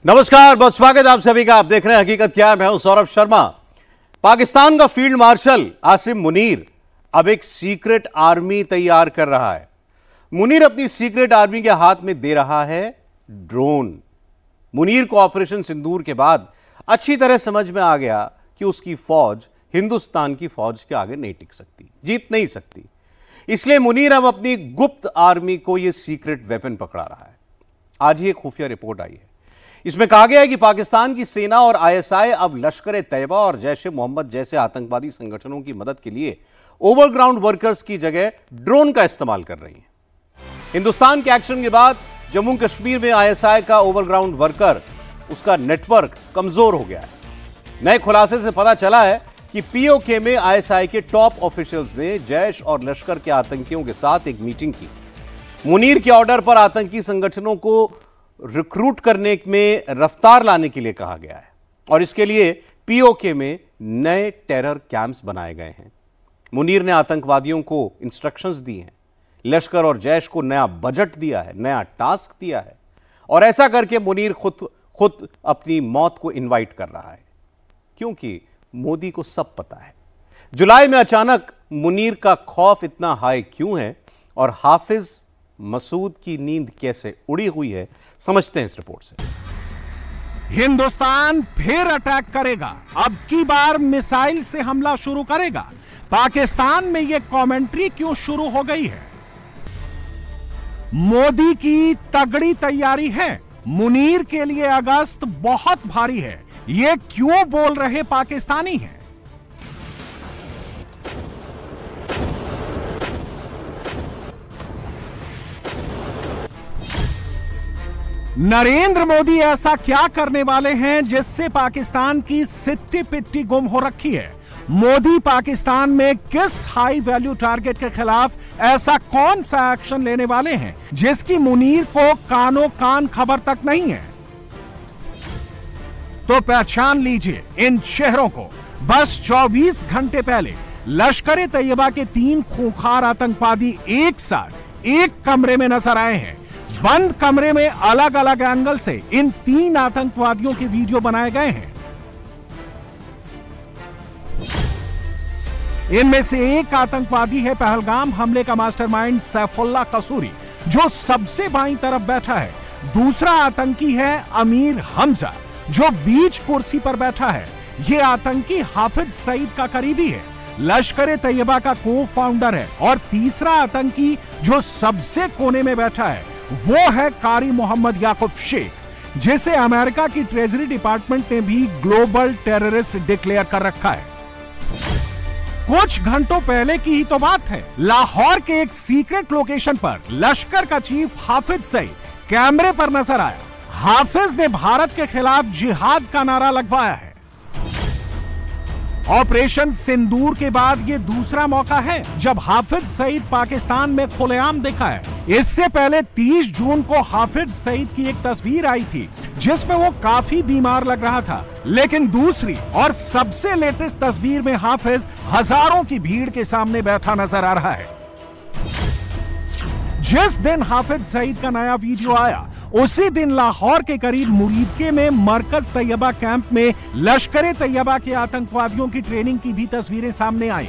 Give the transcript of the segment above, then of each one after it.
नमस्कार, बहुत स्वागत आप सभी का। आप देख रहे हैं हकीकत क्या है। मैं हूं सौरभ शर्मा। पाकिस्तान का फील्ड मार्शल आसिम मुनीर अब एक सीक्रेट आर्मी तैयार कर रहा है। मुनीर अपनी सीक्रेट आर्मी के हाथ में दे रहा है ड्रोन। मुनीर को ऑपरेशन सिंदूर के बाद अच्छी तरह समझ में आ गया कि उसकी फौज हिंदुस्तान की फौज के आगे नहीं टिक सकती, जीत नहीं सकती। इसलिए मुनीर अब अपनी गुप्त आर्मी को यह सीक्रेट वेपन पकड़ा रहा है। आज ही एक खुफिया रिपोर्ट आई है। इसमें कहा गया है कि पाकिस्तान की सेना और आईएसआई अब लश्कर ए तैयबा और जैश ए मोहम्मद जैसे आतंकवादी संगठनों की मदद के लिए ओवरग्राउंड वर्कर्स की जगह ड्रोन का इस्तेमाल कर रही हैं। हिंदुस्तान के एक्शन के बाद जम्मू कश्मीर में आईएसआई का ओवरग्राउंड वर्कर, उसका नेटवर्क कमजोर हो गया है। नए खुलासे से पता चला है कि पीओके में आईएसआई के टॉप ऑफिशियल्स ने जैश और लश्कर के आतंकियों के साथ एक मीटिंग की। मुनीर के ऑर्डर पर आतंकी संगठनों को रिक्रूट करने में रफ्तार लाने के लिए कहा गया है और इसके लिए पीओके में नए टेरर कैंप्स बनाए गए हैं। मुनीर ने आतंकवादियों को इंस्ट्रक्शंस दी हैं, लश्कर और जैश को नया बजट दिया है, नया टास्क दिया है और ऐसा करके मुनीर खुद अपनी मौत को इनवाइट कर रहा है, क्योंकि मोदी को सब पता है। जुलाई में अचानक मुनीर का खौफ इतना हाई क्यों है और हाफिज मसूद की नींद कैसे उड़ी हुई है, समझते हैं इस रिपोर्ट से। हिंदुस्तान फिर अटैक करेगा, अब की बार मिसाइल से हमला शुरू करेगा। पाकिस्तान में यह कमेंट्री क्यों शुरू हो गई है? मोदी की तगड़ी तैयारी है। मुनीर के लिए अगस्त बहुत भारी है, ये क्यों बोल रहे पाकिस्तानी हैं? नरेंद्र मोदी ऐसा क्या करने वाले हैं जिससे पाकिस्तान की सिट्टी पिट्टी गुम हो रखी है? मोदी पाकिस्तान में किस हाई वैल्यू टारगेट के खिलाफ ऐसा कौन सा एक्शन लेने वाले हैं जिसकी मुनीर को कानो कान खबर तक नहीं है? तो पहचान लीजिए इन चेहरों को। बस 24 घंटे पहले लश्कर ए तैयबा के 3 खूंखार आतंकवादी एक साथ एक कमरे में नजर आए हैं। बंद कमरे में अलग अलग एंगल से इन 3 आतंकवादियों के वीडियो बनाए गए हैं। इनमें से एक आतंकवादी है पहलगाम हमले का मास्टरमाइंड सैफुल्लाह कसूरी, जो सबसे बाईं तरफ बैठा है। दूसरा आतंकी है अमीर हमजा, जो बीच कुर्सी पर बैठा है। यह आतंकी हाफिज सईद का करीबी है, लश्कर ए तैयबा का को फाउंडर है। और तीसरा आतंकी जो सबसे कोने में बैठा है वो है कारी मोहम्मद याकूब शेख, जिसे अमेरिका की ट्रेजरी डिपार्टमेंट ने भी ग्लोबल टेररिस्ट डिक्लेयर कर रखा है। कुछ घंटों पहले की ही तो बात है, लाहौर के एक सीक्रेट लोकेशन पर लश्कर का चीफ हाफिज सईद कैमरे पर नजर आया। हाफिज ने भारत के खिलाफ जिहाद का नारा लगवाया है। ऑपरेशन सिंदूर के बाद यह दूसरा मौका है जब हाफिज सईद पाकिस्तान में खुलेआम दिखा है। इससे पहले 30 जून को हाफिज सईद की एक तस्वीर आई थी जिसमें वो काफी बीमार लग रहा था, लेकिन दूसरी और सबसे लेटेस्ट तस्वीर में हाफिज हजारों की भीड़ के सामने बैठा नजर आ रहा है। जिस दिन हाफिज सईद का नया वीडियो आया उसी दिन लाहौर के करीब मुरीदके में मरकज तैयबा कैंप में लश्कर ए तैयबा के आतंकवादियों की ट्रेनिंग की भी तस्वीरें सामने आई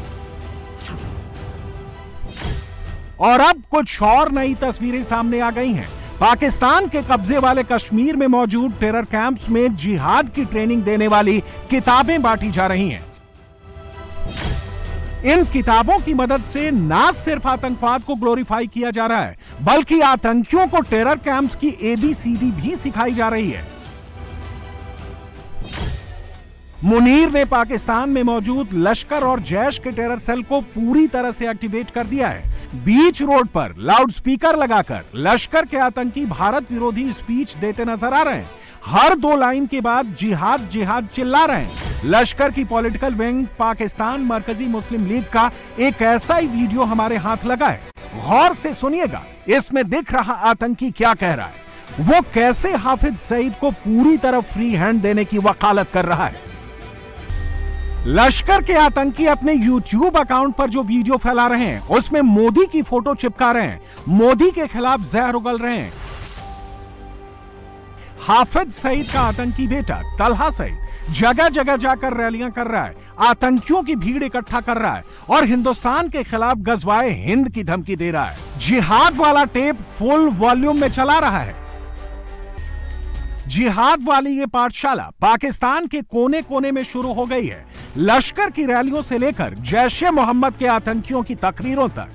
और अब कुछ और नई तस्वीरें सामने आ गई हैं। पाकिस्तान के कब्जे वाले कश्मीर में मौजूद टेरर कैंप्स में जिहाद की ट्रेनिंग देने वाली किताबें बांटी जा रही हैं। इन किताबों की मदद से न सिर्फ आतंकवाद को ग्लोरीफाई किया जा रहा है, बल्कि आतंकियों को टेरर कैंप्स की ABCD भी सिखाई जा रही है। मुनीर ने पाकिस्तान में मौजूद लश्कर और जैश के टेरर सेल को पूरी तरह से एक्टिवेट कर दिया है। बीच रोड पर लाउडस्पीकर लगाकर लश्कर के आतंकी भारत विरोधी स्पीच देते नजर आ रहे हैं। हर 2 लाइन के बाद जिहाद जिहाद चिल्ला रहे हैं। लश्कर की पॉलिटिकल विंग पाकिस्तान मरकजी मुस्लिम लीग का एक ऐसा ही वीडियो हमारे हाथ लगा है, गौर से सुनिएगा। इसमें दिख रहा आतंकी क्या कह रहा है, वो कैसे हाफिज सईद को पूरी तरह फ्री हैंड देने की वकालत कर रहा है। लश्कर के आतंकी अपने YouTube अकाउंट पर जो वीडियो फैला रहे हैं उसमें मोदी की फोटो चिपका रहे हैं, मोदी के खिलाफ जहर उगल रहे हैं। हाफिज सईद का आतंकी बेटा तलहा सईद जगह जगह जाकर रैलियां कर रहा है, आतंकियों की भीड़ इकट्ठा कर रहा है और हिंदुस्तान के खिलाफ गजवाए हिंद की धमकी दे रहा है। जिहाद वाला टेप फुल वॉल्यूम में चला रहा है। जिहाद वाली ये पाठशाला पाकिस्तान के कोने कोने में शुरू हो गई है, लश्कर की रैलियों से लेकर जैश-ए मोहम्मद के आतंकियों की तकरीरों तक।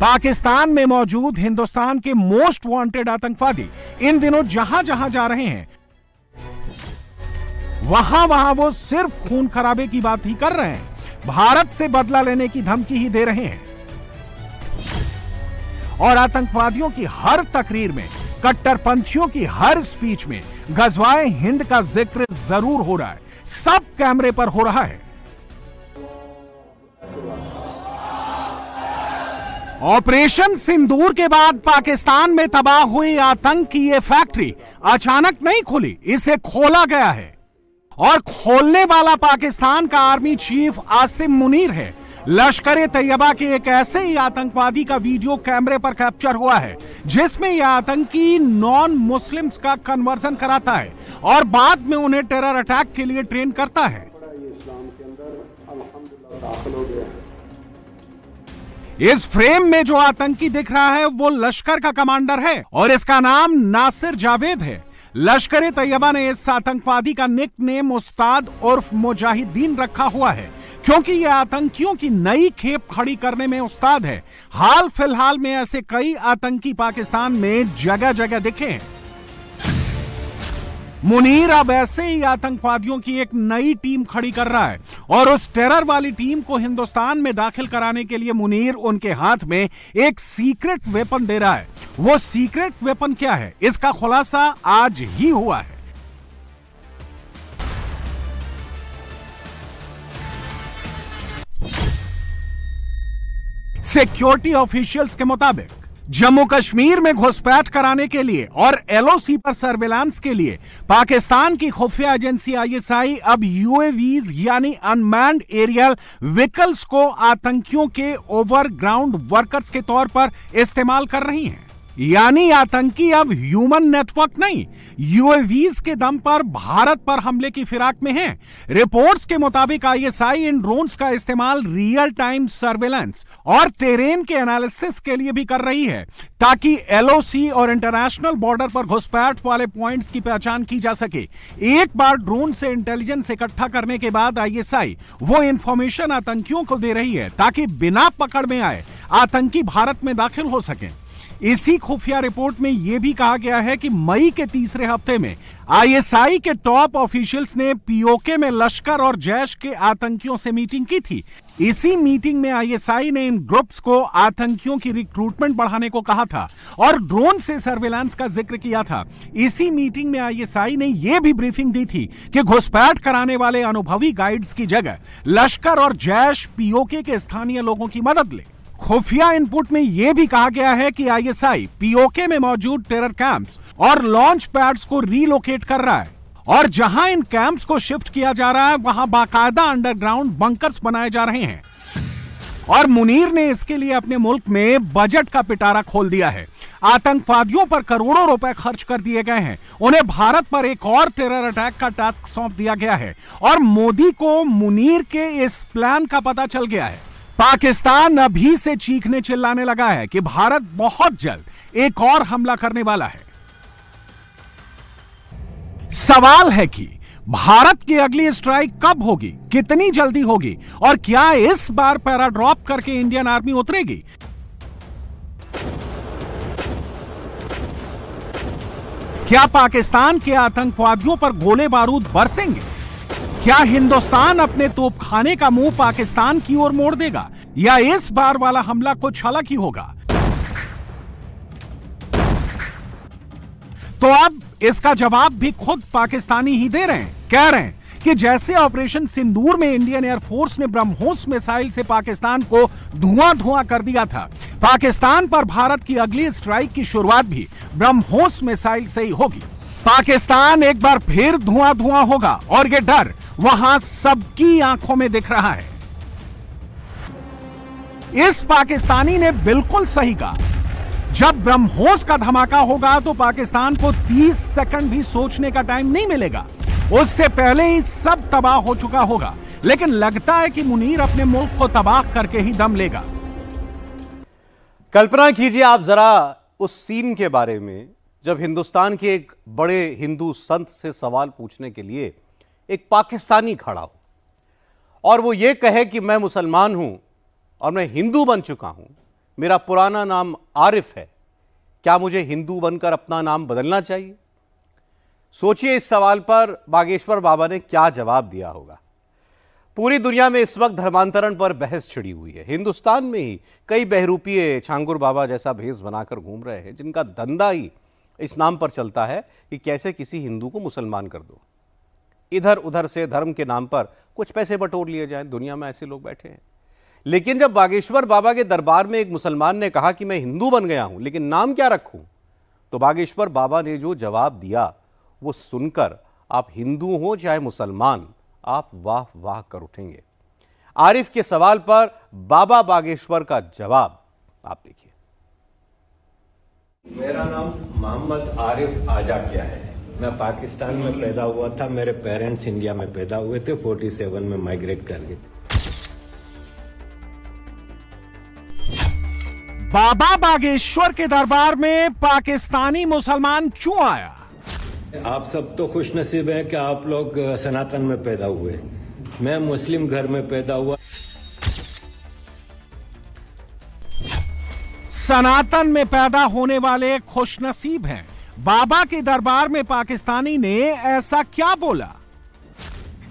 पाकिस्तान में मौजूद हिंदुस्तान के मोस्ट वांटेड आतंकवादी इन दिनों जहां जहां जा रहे हैं, वहां वहां वो सिर्फ खून खराबे की बात ही कर रहे हैं, भारत से बदला लेने की धमकी ही दे रहे हैं। और आतंकवादियों की हर तकरीर में, कट्टरपंथियों की हर स्पीच में गजवाए हिंद का जिक्र जरूर हो रहा है, सब कैमरे पर हो रहा है। ऑपरेशन सिंदूर के बाद पाकिस्तान में तबाह हुई आतंक की यह फैक्ट्री अचानक नहीं खुली, इसे खोला गया है और खोलने वाला पाकिस्तान का आर्मी चीफ आसिम मुनीर है। लश्कर-ए-तैयबा के एक ऐसे ही आतंकवादी का वीडियो कैमरे पर कैप्चर हुआ है जिसमें यह आतंकी नॉन मुस्लिम्स का कन्वर्जन कराता है और बाद में उन्हें टेरर अटैक के लिए ट्रेन करता है। इस फ्रेम में जो आतंकी दिख रहा है वो लश्कर का कमांडर है और इसका नाम नासिर जावेद है। लश्कर-ए-तैयबा ने इस आतंकवादी का निक नेम उस्ताद उर्फ मुजाहिदीन रखा हुआ है क्योंकि यह आतंकियों की नई खेप खड़ी करने में उस्ताद है। हाल फिलहाल में ऐसे कई आतंकी पाकिस्तान में जगह जगह दिखे हैं। मुनीर अब ऐसे ही आतंकवादियों की एक नई टीम खड़ी कर रहा है और उस टेरर वाली टीम को हिंदुस्तान में दाखिल कराने के लिए मुनीर उनके हाथ में एक सीक्रेट वेपन दे रहा है। वो सीक्रेट वेपन क्या है, इसका खुलासा आज ही हुआ है। सिक्योरिटी ऑफिशियल्स के मुताबिक जम्मू कश्मीर में घुसपैठ कराने के लिए और एलओसी पर सर्विलांस के लिए पाकिस्तान की खुफिया एजेंसी आईएसआई अब यूएवीज यानी अनमैन्ड एरियल व्हीकल्स को आतंकियों के ओवरग्राउंड वर्कर्स के तौर पर इस्तेमाल कर रही हैं। यानी आतंकी अब ह्यूमन नेटवर्क नहीं, यूएवीज के दम पर भारत पर हमले की फिराक में हैं। रिपोर्ट्स के मुताबिक आईएसआई इन ड्रोन्स का इस्तेमाल रियल टाइम सर्वेलेंस और टेरेन के एनालिसिस के लिए भी कर रही है ताकि एलओसी और इंटरनेशनल बॉर्डर पर घुसपैठ वाले पॉइंट्स की पहचान की जा सके। एक बार ड्रोन से इंटेलिजेंस इकट्ठा करने के बाद आईएसआई वो इंफॉर्मेशन आतंकियों को दे रही है ताकि बिना पकड़ में आए आतंकी भारत में दाखिल हो सकें। इसी खुफिया रिपोर्ट में यह भी कहा गया है कि मई के तीसरे हफ्ते में आईएसआई के टॉप ऑफिशियल्स ने पीओके में लश्कर और जैश के आतंकियों से मीटिंग की थी। इसी मीटिंग में आईएसआई ने इन ग्रुप्स को आतंकियों की रिक्रूटमेंट बढ़ाने को कहा था और ड्रोन से सर्विलांस का जिक्र किया था। इसी मीटिंग में आईएसआई ने यह भी ब्रीफिंग दी थी कि घुसपैठ कराने वाले अनुभवी गाइड्स की जगह लश्कर और जैश पीओके के स्थानीय लोगों की मदद ले। खुफिया इनपुट में यह भी कहा गया है कि आईएसआई पीओके में मौजूद टेरर कैंप्स और लॉन्च पैड्स को रीलोकेट कर रहा है और जहां इन कैंप्स को शिफ्ट किया जा रहा है वहां बाकायदा अंडरग्राउंड बंकर्स बनाए जा रहे हैं। और मुनीर ने इसके लिए अपने मुल्क में बजट का पिटारा खोल दिया है। आतंकवादियों पर करोड़ों रुपए खर्च कर दिए गए हैं। उन्हें भारत पर एक और टेरर अटैक का टास्क सौंप दिया गया है और मोदी को मुनीर के इस प्लान का पता चल गया है। पाकिस्तान अभी से चीखने चिल्लाने लगा है कि भारत बहुत जल्द एक और हमला करने वाला है। सवाल है कि भारत की अगली स्ट्राइक कब होगी, कितनी जल्दी होगी और क्या इस बार पैराड्रॉप करके इंडियन आर्मी उतरेगी? क्या पाकिस्तान के आतंकवादियों पर गोले बारूद बरसेंगे? क्या हिंदुस्तान अपने तोपखाने का मुंह पाकिस्तान की ओर मोड़ देगा या इस बार वाला हमला कुछ अलग ही होगा? तो अब इसका जवाब भी खुद पाकिस्तानी ही दे रहे हैं। कह रहे हैं कि जैसे ऑपरेशन सिंदूर में इंडियन एयरफोर्स ने ब्रह्मोस मिसाइल से पाकिस्तान को धुआं धुआं कर दिया था, पाकिस्तान पर भारत की अगली स्ट्राइक की शुरुआत भी ब्रह्मोस मिसाइल से ही होगी। पाकिस्तान एक बार फिर धुआं धुआं होगा और यह डर वहां सबकी आंखों में दिख रहा है। इस पाकिस्तानी ने बिल्कुल सही कहा। जब ब्रह्मोस का धमाका होगा तो पाकिस्तान को 30 सेकंड भी सोचने का टाइम नहीं मिलेगा। उससे पहले ही सब तबाह हो चुका होगा। लेकिन लगता है कि मुनीर अपने मुल्क को तबाह करके ही दम लेगा। कल्पना कीजिए आप जरा उस सीन के बारे में जब हिंदुस्तान के एक बड़े हिंदू संत से सवाल पूछने के लिए एक पाकिस्तानी खड़ा हो और वो ये कहे कि मैं मुसलमान हूं और मैं हिंदू बन चुका हूं, मेरा पुराना नाम आरिफ है, क्या मुझे हिंदू बनकर अपना नाम बदलना चाहिए? सोचिए इस सवाल पर बागेश्वर बाबा ने क्या जवाब दिया होगा। पूरी दुनिया में इस वक्त धर्मांतरण पर बहस छिड़ी हुई है। हिंदुस्तान में ही कई बहरूपिये छांगुर बाबा जैसा भेष बनाकर घूम रहे हैं, जिनका धंधा ही इस नाम पर चलता है कि कैसे किसी हिंदू को मुसलमान कर दो। इधर उधर से धर्म के नाम पर कुछ पैसे बटोर लिए जाएं। दुनिया में ऐसे लोग बैठे हैं। लेकिन जब बागेश्वर बाबा के दरबार में एक मुसलमान ने कहा कि मैं हिंदू बन गया हूं, लेकिन नाम क्या रखूं, तो बागेश्वर बाबा ने जो जवाब दिया वो सुनकर आप हिंदू हो चाहे मुसलमान, आप वाह वाह कर उठेंगे। आरिफ के सवाल पर बाबा बागेश्वर का जवाब आप देखिए। मेरा नाम मोहम्मद आरिफ आजाकिया है। मैं पाकिस्तान में पैदा हुआ था। मेरे पेरेंट्स इंडिया में पैदा हुए थे, 47 में माइग्रेट कर गए थे। बाबा बागेश्वर के दरबार में पाकिस्तानी मुसलमान क्यों आया? आप सब तो खुशनसीब हैं कि आप लोग सनातन में पैदा हुए। मैं मुस्लिम घर में पैदा हुआ। सनातन में पैदा होने वाले खुशनसीब हैं। बाबा के दरबार में पाकिस्तानी ने ऐसा क्या बोला?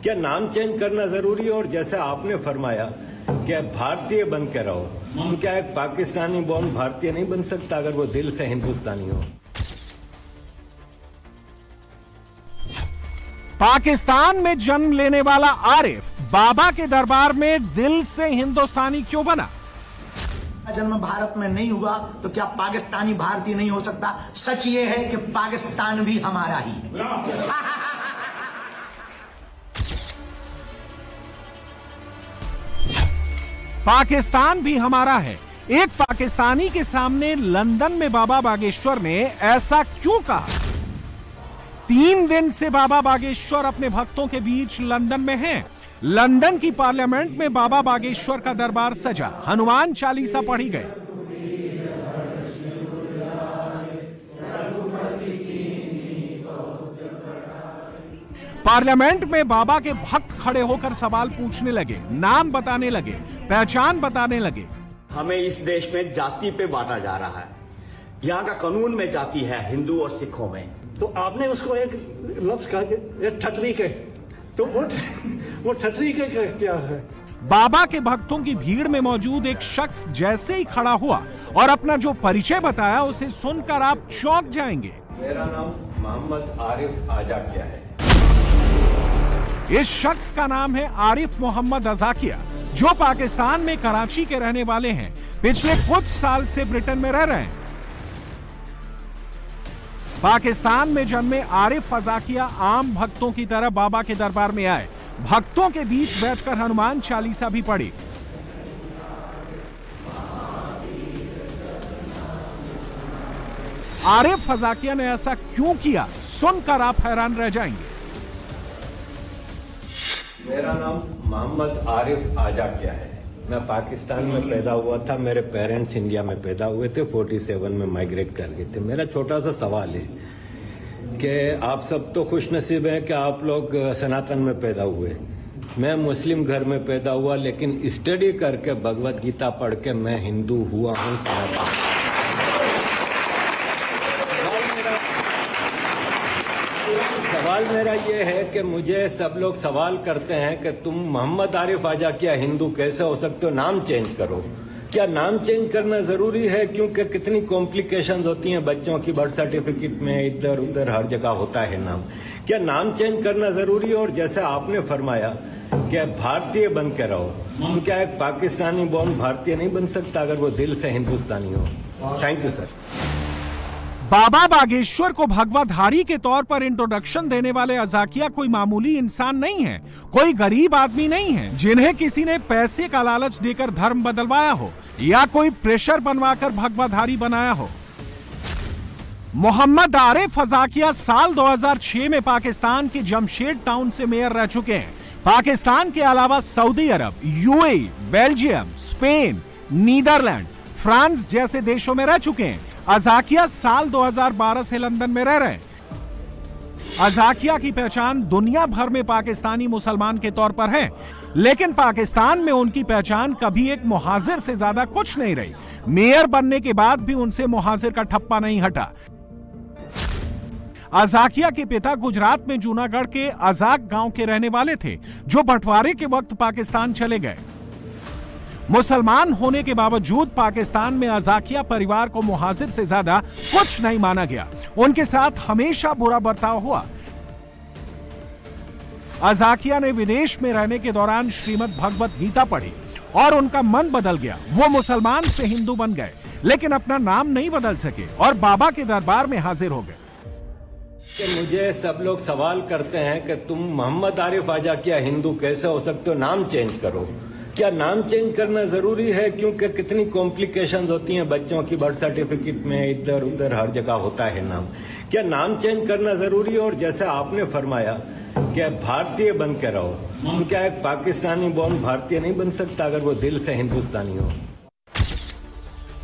क्या नाम चेंज करना जरूरी है? और जैसे आपने फरमाया क्या भारतीय बन के रहो, तो क्या एक पाकिस्तानी बॉर्न भारतीय नहीं बन सकता अगर वो दिल से हिंदुस्तानी हो? पाकिस्तान में जन्म लेने वाला आरिफ बाबा के दरबार में दिल से हिंदुस्तानी क्यों बना? जन्म भारत में नहीं हुआ तो क्या पाकिस्तानी भारतीय नहीं हो सकता? सच ये है कि पाकिस्तान भी हमारा ही है। पाकिस्तान भी हमारा है। एक पाकिस्तानी के सामने लंदन में बाबा बागेश्वर ने ऐसा क्यों कहा? 3 दिन से बाबा बागेश्वर अपने भक्तों के बीच लंदन में हैं। लंदन की पार्लियामेंट में बाबा बागेश्वर का दरबार सजा, हनुमान चालीसा पढ़ी गई। पार्लियामेंट में बाबा के भक्त खड़े होकर सवाल पूछने लगे, नाम बताने लगे, पहचान बताने लगे। हमें इस देश में जाति पे बांटा जा रहा है। यहाँ का कानून में जाति है, हिंदू और सिखों में। तो आपने उसको एक लफ्ज कहा कि ठटरी के, तो वो ठटरी के क्या है? बाबा के भक्तों की भीड़ में मौजूद एक शख्स जैसे ही खड़ा हुआ और अपना जो परिचय बताया उसे सुनकर आप चौंक जाएंगे। मेरा नाम मोहम्मद आरिफ आजाकिया है। इस शख्स का नाम है आरिफ मोहम्मद अजाकिया, जो पाकिस्तान में कराची के रहने वाले हैं। पिछले कुछ साल से ब्रिटेन में रह रहे हैं। पाकिस्तान में जन्मे आरिफ अजाकिया आम भक्तों की तरह बाबा के दरबार में आए। भक्तों के बीच बैठकर हनुमान चालीसा भी पढ़ी। आरिफ अजाकिया ने ऐसा क्यों किया, सुनकर आप हैरान रह जाएंगे। मेरा नाम मोहम्मद आरिफ आजाकिया है। मैं पाकिस्तान में पैदा हुआ था। मेरे पेरेंट्स इंडिया में पैदा हुए थे, 47 में माइग्रेट कर गए थे। मेरा छोटा सा सवाल है कि आप सब तो खुशनसीब हैं कि आप लोग सनातन में पैदा हुए। मैं मुस्लिम घर में पैदा हुआ, लेकिन स्टडी करके भगवत गीता पढ़ के मैं हिंदू हुआ हूँ। सवाल मेरा ये है कि मुझे सब लोग सवाल करते हैं कि तुम मोहम्मद आरिफ आजाकिया हिंदू कैसे हो सकते हो, नाम चेंज करो। क्या नाम चेंज करना जरूरी है? क्योंकि कितनी कॉम्प्लिकेशंस होती हैं बच्चों की, बर्थ सर्टिफिकेट में इधर उधर हर जगह होता है नाम। क्या नाम चेंज करना जरूरी है? और जैसे आपने फरमाया कि भारतीय बन के रहो, तो क्या एक पाकिस्तानी बॉर्न भारतीय नहीं बन सकता अगर वो दिल से हिंदुस्तानी हो? Thank you sir. Baba Bageshwar को भगवाधारी के तौर पर इंट्रोडक्शन देने वाले अजाकिया कोई मामूली इंसान नहीं है, कोई गरीब आदमी नहीं है जिन्हें किसी ने पैसे का लालच देकर धर्म बदलवाया हो या कोई प्रेशर बनवाकर भगवाधारी बनाया हो। मोहम्मद आरिफ अज़ाकिया साल 2006 में पाकिस्तान के जमशेद टाउन से मेयर रह चुके हैं। पाकिस्तान के अलावा Saudi Arab, UAE, Belgium, Spain, Netherlands, France जैसे देशों में रह चुके हैं। अज़ाकिया साल 2012 से लंदन में रह रहे हैं। अज़ाकिया की पहचान दुनिया भर में पाकिस्तानी मुसलमान के तौर पर है, लेकिन पाकिस्तान में उनकी पहचान कभी एक मुहाजिर से ज्यादा कुछ नहीं रही। मेयर बनने के बाद भी उनसे मुहाजिर का ठप्पा नहीं हटा। अज़ाकिया के पिता गुजरात में जूनागढ़ के अज़ाक गांव के रहने वाले थे, जो बंटवारे के वक्त पाकिस्तान चले गए। मुसलमान होने के बावजूद पाकिस्तान में अज़ाकिया परिवार को मुहाजिर से ज्यादा कुछ नहीं माना गया। उनके साथ हमेशा बुरा बर्ताव हुआ। अज़ाकिया ने विदेश में रहने के दौरान श्रीमद् भगवत गीता पढ़ी और उनका मन बदल गया। वो मुसलमान से हिंदू बन गए, लेकिन अपना नाम नहीं बदल सके और बाबा के दरबार में हाजिर हो गए। कि मुझे सब लोग सवाल करते हैं कि तुम मोहम्मद आरिफ अज़ाकिया हिंदू कैसे हो सकते हो, नाम चेंज करो। क्या नाम चेंज करना जरूरी है? क्योंकि कितनी कॉम्प्लिकेशंस होती हैं बच्चों की, बर्थ सर्टिफिकेट में इधर उधर हर जगह होता है नाम। क्या नाम चेंज करना जरूरी है? और जैसे आपने फरमाया कि भारतीय बन के रहो, तो क्या एक पाकिस्तानी बॉर्न भारतीय नहीं बन सकता अगर वो दिल से हिंदुस्तानी हो?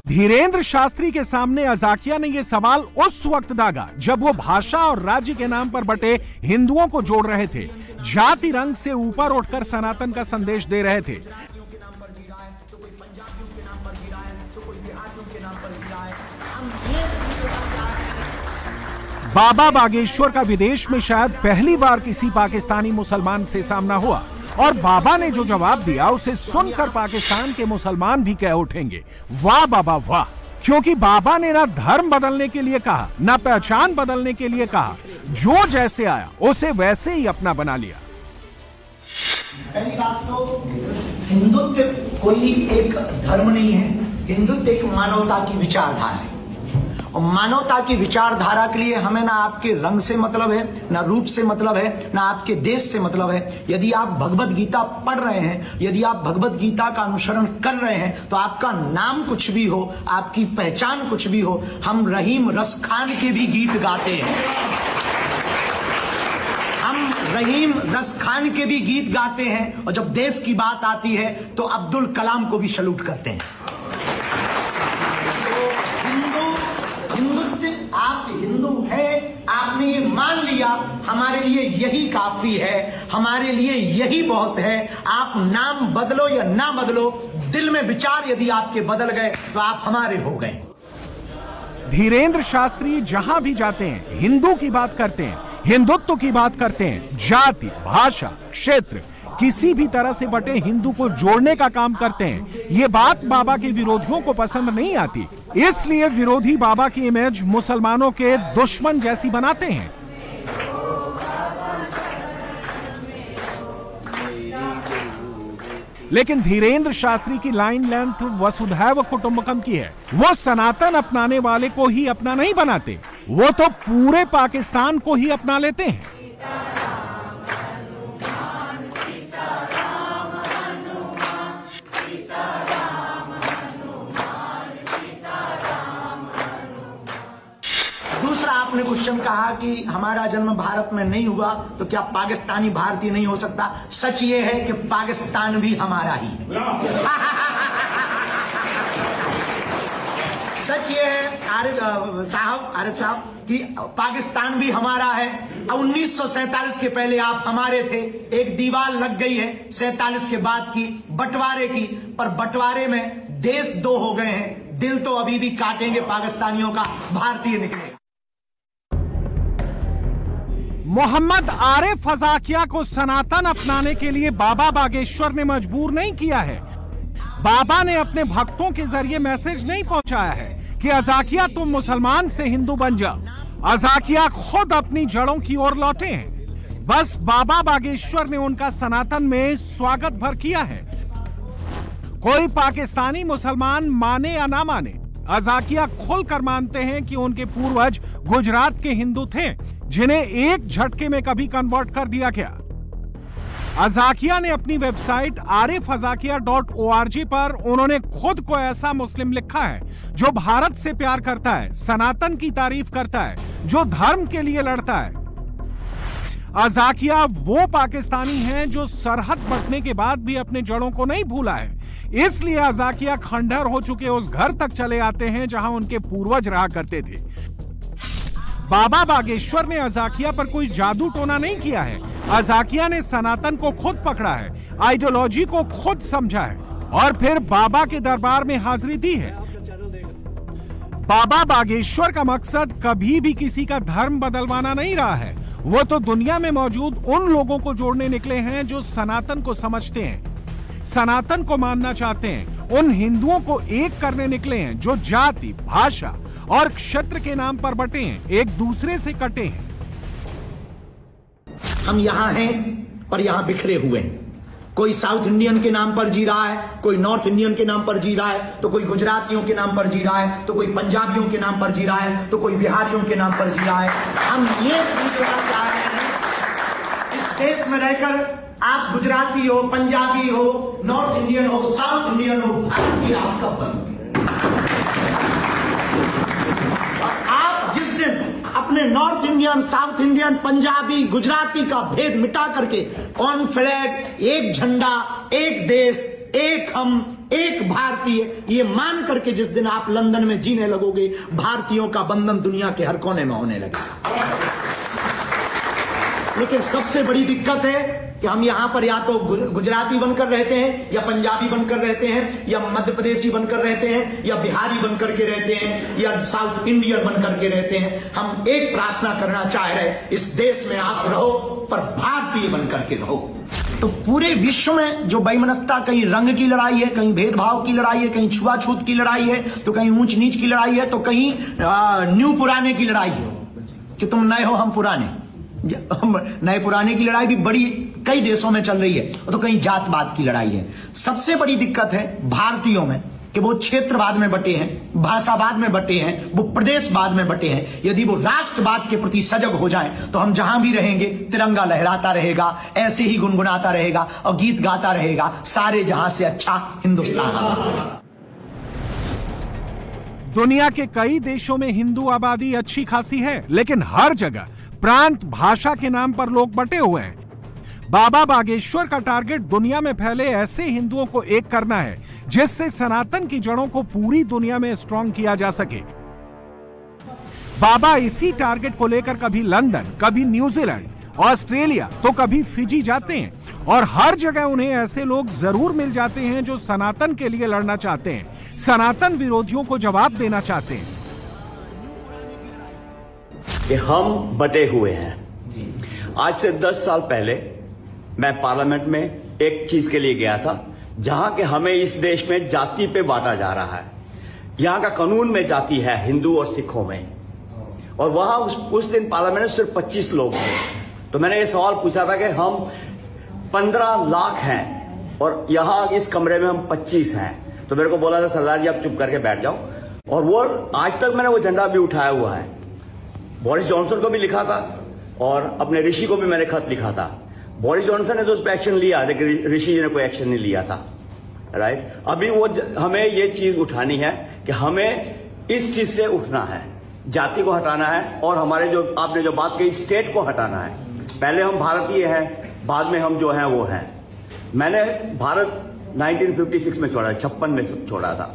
धीरेन्द्र शास्त्री के सामने अज़ाकिया ने यह सवाल उस वक्त दागा जब वो भाषा और राज्य के नाम पर बटे हिंदुओं को जोड़ रहे थे, जाति रंग से ऊपर उठकर सनातन का संदेश दे रहे थे। बाबा बागेश्वर का विदेश में शायद पहली बार किसी पाकिस्तानी मुसलमान से सामना हुआ, और बाबा ने जो जवाब दिया उसे सुनकर पाकिस्तान के मुसलमान भी कह उठेंगे, वाह बाबा वाह। क्योंकि बाबा ने ना धर्म बदलने के लिए कहा, ना पहचान बदलने के लिए कहा, जो जैसे आया उसे वैसे ही अपना बना लिया। पहली बात तो हिंदुत्व कोई एक धर्म नहीं है, हिंदुत्व एक मानवता की विचारधारा है। और मानवता की विचारधारा के लिए हमें ना आपके रंग से मतलब है, ना रूप से मतलब है, ना आपके देश से मतलब है। यदि आप भगवत गीता पढ़ रहे हैं, यदि आप भगवत गीता का अनुसरण कर रहे हैं, तो आपका नाम कुछ भी हो, आपकी पहचान कुछ भी हो, हम रहीम रस खान के भी गीत गाते हैं। हम रहीम रस खान के भी गीत गाते हैं, और जब देश की बात आती है तो अब्दुल कलाम को भी सैल्यूट करते हैं। आप हिंदू हैं, आपने ये मान लिया, हमारे लिए यही काफी है, हमारे लिए यही बहुत है। आप नाम बदलो या ना बदलो, दिल में विचार यदि आपके बदल गए तो आप हमारे हो गए। धीरेन्द्र शास्त्री जहां भी जाते हैं हिंदू की बात करते हैं, हिंदुत्व की बात करते हैं। जाति, भाषा, क्षेत्र, किसी भी तरह से बटे हिंदू को जोड़ने का काम करते हैं। ये बात बाबा के विरोधियों को पसंद नहीं आती, इसलिए विरोधी बाबा की इमेज मुसलमानों के दुश्मन जैसी बनाते हैं। लेकिन धीरेन्द्र शास्त्री की लाइन लेंथ वसुधैव कुटुंबकम की है। वो सनातन अपनाने वाले को ही अपना नहीं बनाते, वो तो पूरे पाकिस्तान को ही अपना लेते हैं। आपने क्वेश्चन कहा कि हमारा जन्म भारत में नहीं हुआ तो क्या पाकिस्तानी भारतीय नहीं हो सकता? सच ये है कि पाकिस्तान भी हमारा ही है। सच ये है आरिफ साहब कि पाकिस्तान भी हमारा है। 1947 के पहले आप हमारे थे, एक दीवार लग गई है 47 के बाद की बंटवारे की, पर बंटवारे में देश दो हो गए हैं, दिल तो अभी भी काटेंगे पाकिस्तानियों का, भारतीय निकलेगा। मोहम्मद आरिफ अज़ाकिया को सनातन अपनाने के लिए बाबा बागेश्वर ने मजबूर नहीं किया है। बाबा ने अपने भक्तों के जरिए मैसेज नहीं पहुंचाया है कि अज़ाकिया तुम मुसलमान से हिंदू बन जाओ। अज़ाकिया खुद अपनी जड़ों की ओर लौटे हैं। बस बाबा बागेश्वर ने उनका सनातन में स्वागत भर किया है। कोई पाकिस्तानी मुसलमान माने या ना माने, अज़ाकिया खुलकर मानते हैं कि उनके पूर्वज गुजरात के हिंदू थे, जिन्हें एक झटके में कभी कन्वर्ट कर दिया गया। अज़ाकिया ने अपनी वेबसाइट arifazakiyah.org पर उन्होंने खुद को ऐसा मुस्लिम लिखा है जो भारत से प्यार करता है, सनातन की तारीफ करता है, जो धर्म के लिए लड़ता है। अज़ाकिया वो पाकिस्तानी हैं जो सरहद बंटने के बाद भी अपने जड़ों को नहीं भूला है। इसलिए अज़ाकिया खंडहर हो चुके उस घर तक चले आते हैं जहां उनके पूर्वज रहा करते थे। बाबा बागेश्वर ने अज़ाकिया पर कोई जादू टोना नहीं किया है। अज़ाकिया ने सनातन को खुद पकड़ा है, आइडियोलॉजी को खुद समझा है और फिर बाबा के दरबार में हाजिरी दी है। बाबा बागेश्वर का मकसद कभी भी किसी का धर्म बदलवाना नहीं रहा है। वो तो दुनिया में मौजूद उन लोगों को जोड़ने निकले हैं जो सनातन को समझते हैं, सनातन को मानना चाहते हैं। उन हिंदुओं को एक करने निकले हैं जो जाति, भाषा और क्षेत्र के नाम पर बटे हैं, एक दूसरे से कटे हैं। हम यहां हैं पर यहां बिखरे हुए हैं। कोई साउथ इंडियन के नाम पर जी रहा है, कोई नॉर्थ इंडियन के नाम पर जी रहा है, तो कोई गुजरातियों के नाम पर जी रहा है, तो कोई पंजाबियों के नाम पर जी रहा है, तो कोई बिहारियों के नाम पर जी रहा है। हम ये पूछना चाह रहे हैं, इस देश में रहकर आप गुजराती हो, पंजाबी हो, नॉर्थ इंडियन हो, साउथ इंडियन हो, भारतीय आप कब बनोगे? आप जिस दिन अपने north Indian, south Indian, Punjabi, Gujarati का भेद मिटा करके ऑन फ्लैग, एक झंडा, एक देश, एक हम, एक भारतीय, ये मान करके जिस दिन आप लंदन में जीने लगोगे, भारतीयों का बंधन दुनिया के हर कोने में होने लगेगा। लेकिन सबसे बड़ी दिक्कत है कि हम यहां पर या तो गुजराती बनकर रहते हैं, या पंजाबी बनकर रहते हैं, या मध्य प्रदेशी बनकर रहते हैं, या बिहारी बनकर के रहते हैं, या साउथ इंडियन बनकर के रहते हैं। हम एक प्रार्थना करना चाह रहे हैं, इस देश में आप रहो पर भारतीय बनकर के रहो। तो पूरे विश्व में जो बेमनस्ता, कहीं रंग की लड़ाई है, कहीं भेदभाव की लड़ाई है, कहीं छुआछूत की लड़ाई है, तो कहीं ऊंच नीच की लड़ाई है, तो कहीं न्यू पुराने की लड़ाई है कि तुम नए हो हम पुराने। नए पुराने की लड़ाई भी बड़ी कई देशों में चल रही है, तो कहीं जातवाद की लड़ाई है। सबसे बड़ी दिक्कत है भारतीयों में कि वो क्षेत्रवाद में बटे हैं, भाषावाद में बटे हैं, वो प्रदेशवाद में बटे हैं। यदि वो राष्ट्रवाद के प्रति सजग हो जाएं तो हम जहां भी रहेंगे तिरंगा लहराता रहेगा, ऐसे ही गुनगुनाता रहेगा और गीत गाता रहेगा, सारे जहां से अच्छा हिंदुस्तान। दुनिया के कई देशों में हिंदू आबादी अच्छी खासी है, लेकिन हर जगह प्रांत, भाषा के नाम पर लोग बटे हुए हैं। बाबा बागेश्वर का टारगेट दुनिया में फैले ऐसे हिंदुओं को एक करना है जिससे सनातन की जड़ों को पूरी दुनिया में स्ट्रॉन्ग किया जा सके। बाबा इसी टारगेट को लेकर कभी लंदन, कभी न्यूजीलैंड, ऑस्ट्रेलिया, तो कभी फिजी जाते हैं और हर जगह उन्हें ऐसे लोग जरूर मिल जाते हैं जो सनातन के लिए लड़ना चाहते हैं, सनातन विरोधियों को जवाब देना चाहते हैं कि हम बटे हुए हैं। आज से 10 साल पहले मैं पार्लियामेंट में एक चीज के लिए गया था, जहां के हमें इस देश में जाति पे बांटा जा रहा है। यहां का कानून में जाति है हिंदू और सिखों में, और वहां उस दिन पार्लियामेंट में सिर्फ 25 लोग थे। तो मैंने ये सवाल पूछा था कि हम 15 लाख हैं और यहां इस कमरे में हम 25 हैं। तो मेरे को बोला था सरदार जी आप चुप करके बैठ जाओ, और वो आज तक मैंने वो झंडा भी उठाया हुआ है। बोरिस जॉनसन को भी लिखा था और अपने ऋषि को भी मैंने खत लिखा था। बोरिस जॉनसन ने तो उस पर एक्शन लिया, लेकिन ऋषि जी ने कोई एक्शन नहीं लिया था। राइट, अभी वो हमें ये चीज उठानी है कि हमें इस चीज से उठना है, जाति को हटाना है, और हमारे जो आपने जो बात कही स्टेट को हटाना है। पहले हम भारतीय हैं, बाद में हम जो हैं वो हैं। मैंने भारत 1956 में छोड़ा, 56 में छोड़ा था।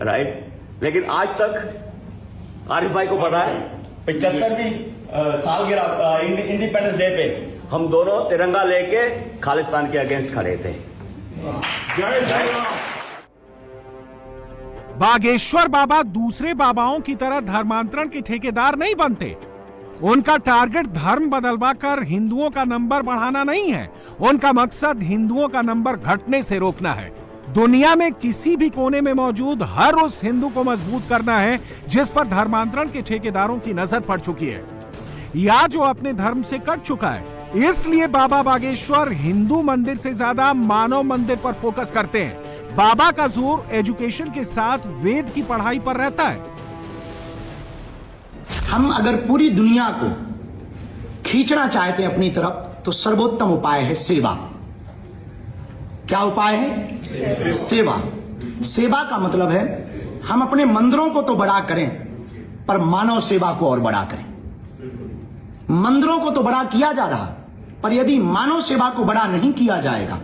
राइट, लेकिन आज तक आरिफ भाई को पता है 75वीं सालगिरह इंडिपेंडेंस डे पे हम दोनों तिरंगा लेके खालिस्तान के अगेंस्ट खड़े थे। बागेश्वर बाबा दूसरे बाबाओं की तरह धर्मांतरण के ठेकेदार नहीं बनते। उनका टारगेट धर्म बदलवा कर हिंदुओं का नंबर बढ़ाना नहीं है। उनका मकसद हिंदुओं का नंबर घटने से रोकना है। दुनिया में किसी भी कोने में मौजूद हर उस हिंदू को मजबूत करना है जिस पर धर्मांतरण के ठेकेदारों की नजर पड़ चुकी है या जो अपने धर्म से कट चुका है। इसलिए बाबा बागेश्वर हिंदू मंदिर से ज्यादा मानव मंदिर पर फोकस करते हैं। बाबा का जोर एजुकेशन के साथ वेद की पढ़ाई पर रहता है। हम अगर पूरी दुनिया को खींचना चाहते हैं अपनी तरफ, तो सर्वोत्तम उपाय है सेवा। क्या उपाय है? सेवा। सेवा का मतलब है हम अपने मंदिरों को तो बड़ा करें पर मानव सेवा को और बड़ा करें। मंदिरों को तो बड़ा किया जा रहा, पर यदि मानव सेवा को बड़ा नहीं किया जाएगा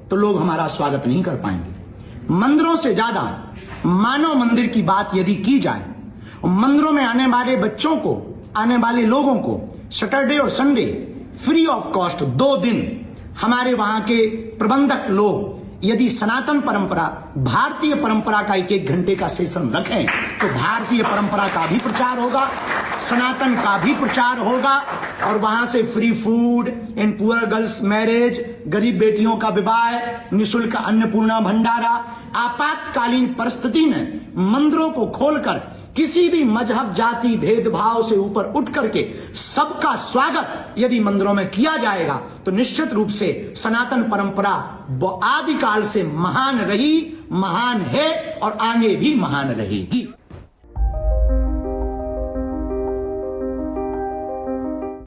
तो लोग हमारा स्वागत नहीं कर पाएंगे। मंदिरों से ज्यादा मानव मंदिर की बात यदि की जाए, मंदिरों में आने वाले बच्चों को, आने वाले लोगों को सैटरडे और संडे फ्री ऑफ कॉस्ट 2 दिन हमारे वहां के प्रबंधक लोग यदि सनातन परंपरा, भारतीय परंपरा का 1-1 घंटे का सेशन रखें तो भारतीय परंपरा का भी प्रचार होगा, सनातन का भी प्रचार होगा, और वहां से free food in poor girls marriage, गरीब बेटियों का विवाह, निःशुल्क अन्नपूर्णा भंडारा, आपातकालीन परिस्थिति में मंदिरों को खोलकर किसी भी मजहब, जाति, भेदभाव से ऊपर उठ करके सबका स्वागत यदि मंदिरों में किया जाएगा तो निश्चित रूप से सनातन परंपरा आदिकाल से महान रही, महान है और आगे भी महान रहेगी।